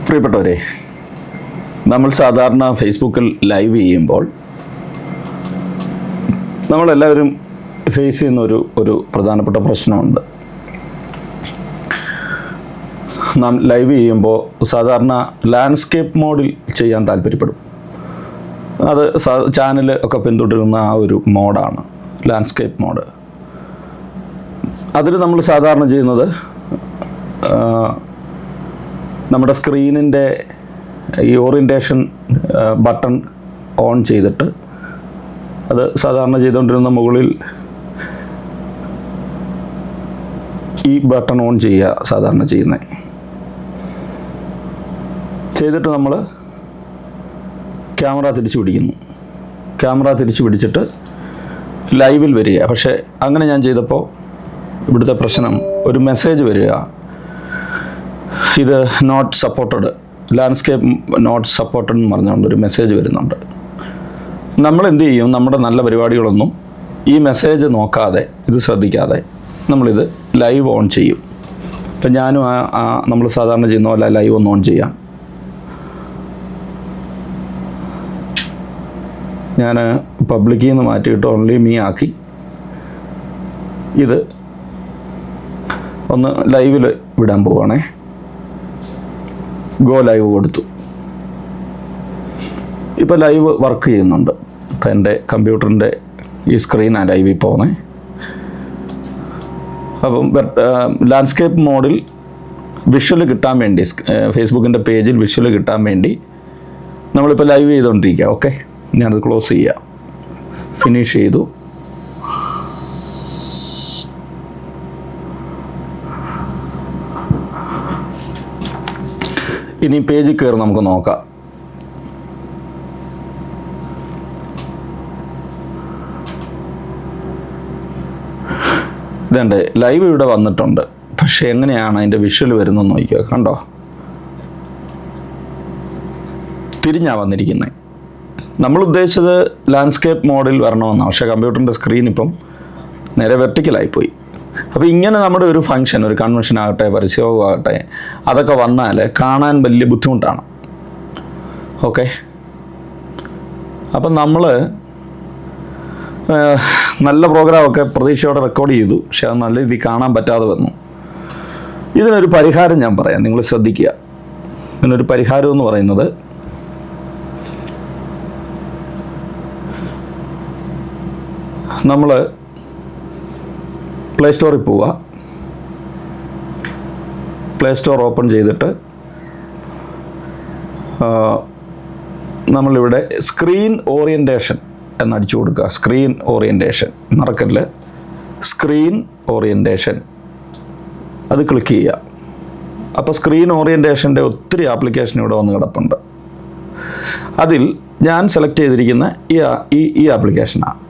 പ്രിയപ്പെട്ടവരെ, നമ്മൾ സാധാരണ ഫേസ്ബുക്കിൽ ലൈവ് ചെയ്യുമ്പോൾ നമ്മളെല്ലാവരും ഫേസ് ചെയ്യുന്ന ഒരു പ്രധാനപ്പെട്ട പ്രശ്നമുണ്ട്. നാം ലൈവ് ചെയ്യുമ്പോൾ സാധാരണ ലാൻഡ്സ്കേപ്പ് മോഡിൽ ചെയ്യാൻ താല്പര്യപ്പെടും. അത് ചാനൽ ഒക്കെ പിന്തുടരുന്ന ആ ഒരു മോഡാണ് ലാൻഡ്സ്കേപ്പ് മോഡ്. അതിൽ നമ്മൾ സാധാരണ ചെയ്യുന്നത് നമ്മുടെ സ്ക്രീനിൻ്റെ ഈ ഓറിയൻറ്റേഷൻ ബട്ടൺ ഓൺ ചെയ്തിട്ട് അത് സാധാരണ ചെയ്തുകൊണ്ടിരുന്ന മുകളിൽ ഈ ബട്ടൺ ഓൺ ചെയ്യുക സാധാരണ ചെയ്യുന്നത്. ചെയ്തിട്ട് നമ്മൾ ക്യാമറ തിരിച്ചു പിടിക്കുന്നു. ക്യാമറ തിരിച്ചു പിടിച്ചിട്ട് ലൈവിൽ വരിക. പക്ഷേ അങ്ങനെ ഞാൻ ചെയ്തപ്പോൾ ഇവിടുത്തെ പ്രശ്നം, ഒരു മെസ്സേജ് വരിക, ഇത് not supported, landscape not supported എന്ന് പറഞ്ഞുകൊണ്ട് ഒരു മെസ്സേജ് വരുന്നുണ്ട്. നമ്മൾ എന്ത് ചെയ്യും? നമ്മുടെ നല്ല പരിപാടികളൊന്നും ഈ മെസ്സേജ് നോക്കാതെ, ഇത് ശ്രദ്ധിക്കാതെ നമ്മളിത് ലൈവ് ഓൺ ചെയ്യും. ഇപ്പം ഞാനും നമ്മൾ സാധാരണ ചെയ്യുന്ന പോലെ ലൈവ് ഒന്ന് ഓൺ ചെയ്യാം. ഞാൻ പബ്ലിക്കിൽ നിന്ന് മാറ്റിയിട്ട് ഓൺലി മീ ആക്കി ഇത് ഒന്ന് ലൈവിൽ വിടാൻ പോവുകയാണേ. ഗോ ലൈവ് കൊടുത്തു. ഇപ്പോൾ ലൈവ് വർക്ക് ചെയ്യുന്നുണ്ട്. ഇപ്പം എൻ്റെ കമ്പ്യൂട്ടറിൻ്റെ ഈ സ്ക്രീനാണ് ലൈവിൽ പോകുന്നത്. അപ്പം ലാൻഡ്സ്കേപ്പ് മോഡിൽ വിഷ്വൽ കിട്ടാൻ വേണ്ടി, ഫേസ്ബുക്കിൻ്റെ പേജിൽ വിഷ്വൽ കിട്ടാൻ വേണ്ടി നമ്മളിപ്പോൾ ലൈവ് ചെയ്തുകൊണ്ടിരിക്കുക. ഓക്കെ, ഞാനത് ക്ലോസ് ചെയ്യാം. ഫിനിഷ് ചെയ്തു. ഇനി പേജിൽ കയറി നമുക്ക് നോക്കാം. ഇതുണ്ട്, ലൈവ് ഇവിടെ വന്നിട്ടുണ്ട്. പക്ഷേ എങ്ങനെയാണ് അതിൻ്റെ വിഷ്വൽ വരുന്നതെന്ന് നോക്കിയോ. കണ്ടോ, തിരിഞ്ഞാ വന്നിരിക്കുന്നത്. നമ്മൾ ഉദ്ദേശിച്ചത് ലാൻഡ്സ്കേപ്പ് മോഡിൽ വരണമെന്നാണ്. പക്ഷേ കമ്പ്യൂട്ടറിൻ്റെ സ്ക്രീൻ ഇപ്പം നേരെ വെർട്ടിക്കലായിപ്പോയി. അപ്പോൾ ഇങ്ങനെ നമ്മുടെ ഒരു ഫംഗ്ഷൻ, ഒരു കൺവെൻഷൻ ആകട്ടെ, പരസ്യവും ആകട്ടെ, അതൊക്കെ വന്നാൽ കാണാൻ വലിയ ബുദ്ധിമുട്ടാണ്. ഓക്കെ, അപ്പം നമ്മൾ നല്ല പ്രോഗ്രാമൊക്കെ പ്രതീക്ഷയോടെ റെക്കോർഡ് ചെയ്തു. പക്ഷെ അത് നല്ല രീതിയിൽ കാണാൻ പറ്റാതെ വന്നു. ഇതിനൊരു പരിഹാരം ഞാൻ പറയാം, നിങ്ങൾ ശ്രദ്ധിക്കുക. ഇതിനൊരു പരിഹാരം എന്ന് പറയുന്നത്, നമ്മൾ പ്ലേ സ്റ്റോറിൽ പോവുക. പ്ലേ സ്റ്റോർ ഓപ്പൺ ചെയ്തിട്ട് നമ്മളിവിടെ സ്ക്രീൻ ഓറിയൻറ്റേഷൻ എന്നടിച്ചു കൊടുക്കുക. സ്ക്രീൻ ഓറിയൻറ്റേഷൻ മറക്കല്ല, സ്ക്രീൻ ഓറിയൻറ്റേഷൻ അത് ക്ലിക്ക് ചെയ്യുക. അപ്പോൾ സ്ക്രീൻ ഓറിയൻറ്റേഷൻ്റെ ഒത്തിരി ആപ്ലിക്കേഷൻ ഇവിടെ വന്ന് കിടപ്പുണ്ട്. അതിൽ ഞാൻ സെലക്ട് ചെയ്തിരിക്കുന്ന ഈ ആപ്ലിക്കേഷനാണ്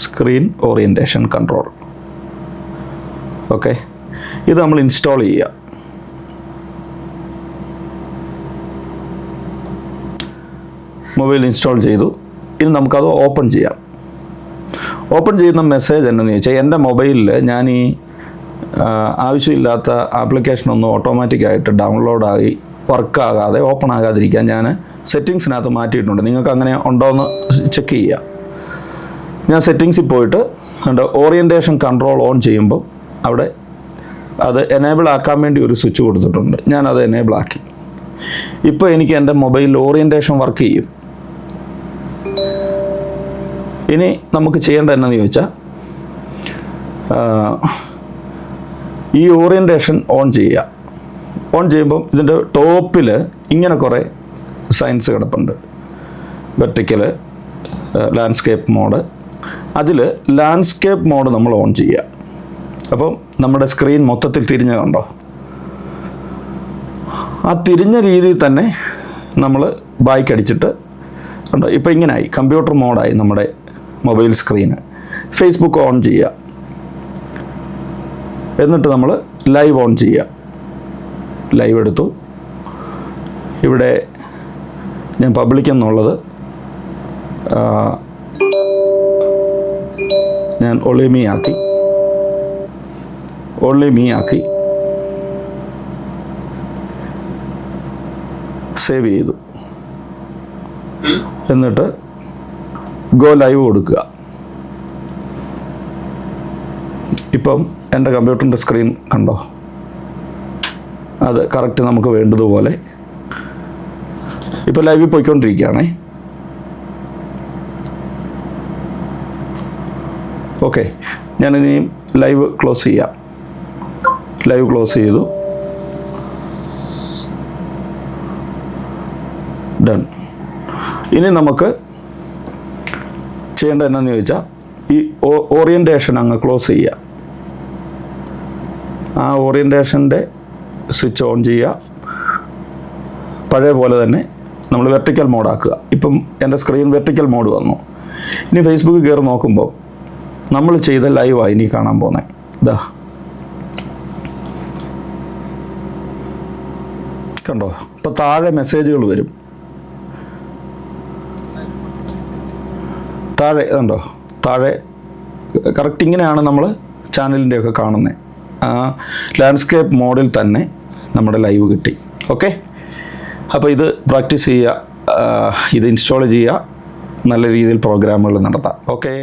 സ്ക്രീൻ ഓറിയൻറ്റേഷൻ കൺട്രോൾ. ഓക്കെ, ഇത് നമ്മൾ ഇൻസ്റ്റാൾ ചെയ്യുക. മൊബൈൽ ഇൻസ്റ്റാൾ ചെയ്തു. ഇനി നമുക്കത് ഓപ്പൺ ചെയ്യാം. ഓപ്പൺ ചെയ്യുന്ന മെസ്സേജ് എന്താണെന്ന് ചോദിച്ചാൽ, എൻ്റെ മൊബൈലിൽ ഞാൻ ഈ ആവശ്യമില്ലാത്ത ആപ്ലിക്കേഷനൊന്നും ഓട്ടോമാറ്റിക്കായിട്ട് ഡൗൺലോഡായി വർക്കാകാതെ, ഓപ്പൺ ആകാതിരിക്കാൻ ഞാൻ സെറ്റിങ്സിനകത്ത് മാറ്റിയിട്ടുണ്ട്. നിങ്ങൾക്ക് അങ്ങനെ ഉണ്ടോ എന്ന് ചെക്ക് ചെയ്യുക. ഞാൻ സെറ്റിങ്സിൽ പോയിട്ട് ഓറിയൻറ്റേഷൻ കൺട്രോൾ ഓൺ ചെയ്യുമ്പോൾ അവിടെ അത് എനേബിൾ ആക്കാൻ വേണ്ടി ഒരു സ്വിച്ച് കൊടുത്തിട്ടുണ്ട്. ഞാനത് എനേബിൾ ആക്കി. ഇപ്പോൾ എനിക്ക് എൻ്റെ മൊബൈലിൽ ഓറിയൻറ്റേഷൻ വർക്ക് ചെയ്യും. ഇനി നമുക്ക് ചെയ്യേണ്ടത് എന്നാന്ന് ചോദിച്ചാൽ, ഈ ഓറിയൻറ്റേഷൻ ഓൺ ചെയ്യുക. ഓൺ ചെയ്യുമ്പം ഇതിൻ്റെ ടോപ്പിൽ ഇങ്ങനെ കുറേ സൈൻസ് കിടപ്പുണ്ട്. Vertical, landscape mode. അതിൽ ലാൻഡ്സ്കേപ്പ് മോഡ് നമ്മൾ ഓൺ ചെയ്യുക. അപ്പം നമ്മുടെ സ്ക്രീൻ മൊത്തത്തിൽ തിരിഞ്ഞ കണ്ടോ. ആ തിരിഞ്ഞ രീതിയിൽ തന്നെ നമ്മൾ ബാക്ക് അടിച്ചിട്ട് കണ്ടോ, ഇപ്പോൾ ഇങ്ങനായി, കമ്പ്യൂട്ടർ മോഡായി നമ്മുടെ മൊബൈൽ സ്ക്രീന്. ഫേസ്ബുക്ക് ഓൺ ചെയ്യുക. എന്നിട്ട് നമ്മൾ ലൈവ് ഓൺ ചെയ്യുക. ലൈവ് എടുത്തു. ഇവിടെ ഞാൻ പബ്ലിക് എന്നുള്ളത് ഞാൻ ഓൺലി മീ ആക്കി. സേവ് ചെയ്തു. എന്നിട്ട് ഗോ ലൈവ് കൊടുക്കുക. ഇപ്പം എൻ്റെ കമ്പ്യൂട്ടറിൻ്റെ സ്ക്രീൻ കണ്ടോ? അത് കറക്റ്റ് നമുക്ക് വേണ്ടതുപോലെ ഇപ്പോൾ ലൈവിൽ പോയിക്കൊണ്ടിരിക്കുകയാണേ. ഓക്കെ, ഞാനിനി ലൈവ് ക്ലോസ് ചെയ്യാം. ലൈവ് ക്ലോസ് ചെയ്തു. ഡൺ. ഇനി നമുക്ക് ചെയ്യേണ്ടത് എന്നാന്ന് ചോദിച്ചാൽ ഈ ഓറിയൻറ്റേഷൻ അങ്ങ് ക്ലോസ് ചെയ്യുക. ആ ഓറിയൻറ്റേഷൻ്റെ സ്വിച്ച് ഓൺ ചെയ്യുക. പഴയ പോലെ തന്നെ നമ്മൾ വെർട്ടിക്കൽ മോഡാക്കുക. ഇപ്പം എൻ്റെ സ്ക്രീൻ വെർട്ടിക്കൽ മോഡ് വന്നു. ഇനി ഫേസ്ബുക്കിൽ കയറി നോക്കുമ്പോൾ നമ്മൾ ചെയ്ത ലൈവാണ് ഇനി കാണാൻ പോകുന്നത്. ഇതാ കണ്ടോ? ഇപ്പോൾ താഴെ മെസ്സേജുകൾ വരും. താഴെ കണ്ടോ? താഴെ കറക്റ്റ് ഇങ്ങനെയാണ് നമ്മൾ ചാനലിൻ്റെയൊക്കെ കാണുന്നത്. ആ ലാൻഡ്സ്കേപ്പ് മോഡിൽ തന്നെ നമ്മുടെ ലൈവ് കിട്ടി. ഓക്കെ, അപ്പോൾ ഇത് പ്രാക്ടീസ് ചെയ്യുക, ഇത് ഇൻസ്റ്റാൾ ചെയ്യുക, നല്ല രീതിയിൽ പ്രോഗ്രാമുകൾ നടത്താം. ഓക്കെ.